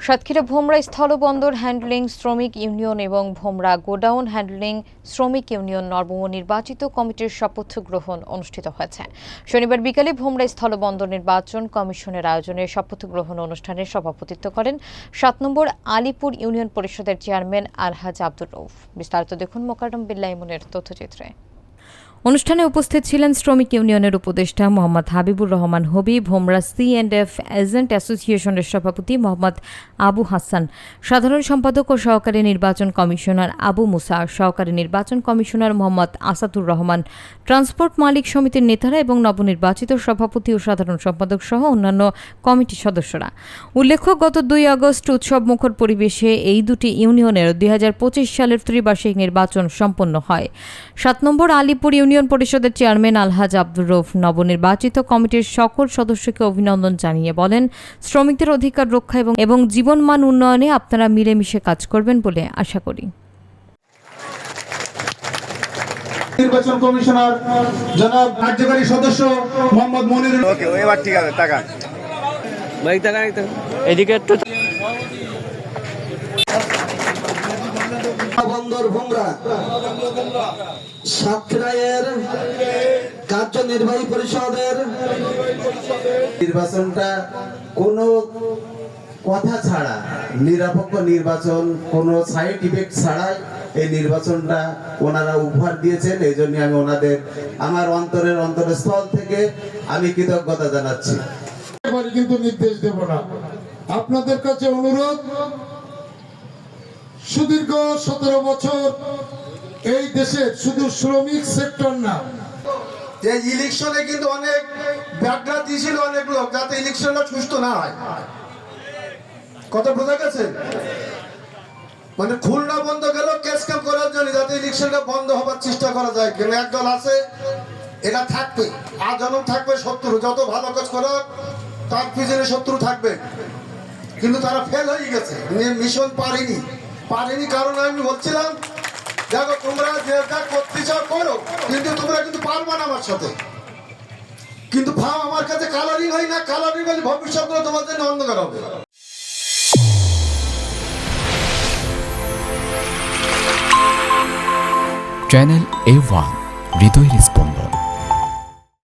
সাতক্ষীরা ভোমরা স্থলবন্দর হ্যান্ডলিং শ্রমিক ইউনিয়ন এবং ভোমরা গোডাউন হ্যান্ডলিং শ্রমিক ইউনিয়ন নবনির্বাচিত কমিটির শপথ গ্রহণ অনুষ্ঠিত হয়েছে। শনিবার বিকালে ভোমরা স্থলবন্দর নির্বাচন কমিশনের আয়োজনে শপথ গ্রহণ অনুষ্ঠানে সভাপতিত্ব করেন ৭ নম্বর আলীপুর ইউনিয়ন পরিষদের চেয়ারম্যান আলহাজ আব্দুর রউফ। বিস্তারিত দেখুন মোকাররম বিল্লাহ ইমনের তথ্যচিত্রে। অনুষ্ঠানে উপস্থিত ছিলেন শ্রমিক ইউনিয়নের উপদেষ্টা মোহাম্মদ হাবিবুর রহমান হবি, ভোমরা C&F এজেন্ট অ্যাসোসিয়েশনের সভাপতি মোহাম্মদ আবু হাসান, সাধারণ সম্পাদক ও সহকারী নির্বাচন কমিশনার আবু মুসা, সহকারী নির্বাচন কমিশনার মোহাম্মদ আসাদুর রহমান, ট্রান্সপোর্ট মালিক সমিতির নেতারা এবং নবনির্বাচিত সভাপতি ও সাধারণ সম্পাদক সহ অন্যান্য কমিটির সদস্যরা। উল্লেখ্য, গত ২ আগস্ট উৎসবমুখর পরিবেশে এই দুটি ইউনিয়নের ২০২৫ সালের ত্রিবার্ষিক নির্বাচন সম্পন্ন হয়। ৭ নম্বর আলীপুর ইউনিয়ন পরিষদের চেয়ারম্যান আলহাজ আব্দুর রউফ নবনির্বাচিত কমিটির সকল সদস্যকে অভিনন্দন জানিয়ে বলেন, শ্রমিকদের অধিকার রক্ষা এবং জীবনমান উন্নয়নে আপনারা মিলেমিশে কাজ করবেন বলে আশা করি। নির্বাচন কমিশনার জনাব কার্যকারী সদস্য মোহাম্মদ মনিরুল। ওকে, এবার ঠিক আছে, টাকা ভাই, টাকা এদিকে একটু। বন্দর ভোমরা সাতক্ষীরার কার্যনির্বাহী পরিষদের নির্বাচনটা কোনো কথা ছাড়া, নিরপেক্ষ নির্বাচন, কোনো সাইড ইফেক্ট ছাড়াই এই নির্বাচনটা ওনারা উপহার দিয়েছেন। এই জন্য আমি ওনাদের আমার অন্তরস্থল থেকে আমি কৃতজ্ঞতা জানাচ্ছি। কিন্তু নির্দেশ দেব না। আপনাদের কাছে অনুরোধ, সুদীর্ঘ ১৭ বছর এই দেশের শুধু শ্রমিক সেক্টর না, এই ইলেকশনে কিন্তু অনেক ব্যাঘাত দিয়েছিল অনেক লোক, যাতে ইলেকশনটা সুস্থ না হয়। কথা বোঝা গেছে? মানে খুলনা বন্ধ গেল কেস ক্যাম্প করার জন্য, যাতে ইলেকশনটা বন্ধ হবার চেষ্টা করা যায়। কিন্তু একদল আছে, এটা থাকবে আজন্ম থাকবে শত্রু, যত ভালো কাজ করো তার পিছনে শত্রু থাকবে। কিন্তু তারা ফেল হয়ে গেছে, মিশন পারেনি কারণ আমি বলছিলাম, দেখো তোমরা যেটা করতে চাও করো, কিন্তু তোমরা কিন্তু পারবা না আমার সাথে। কিন্তু ভাব আমার কাছে কালারিং হয় না, কালারিং হলে ভবিষ্যৎগুলো তোমার জন্য অন্ধকার হবে। চ্যানেল A1 হৃদয় রেসপন্স।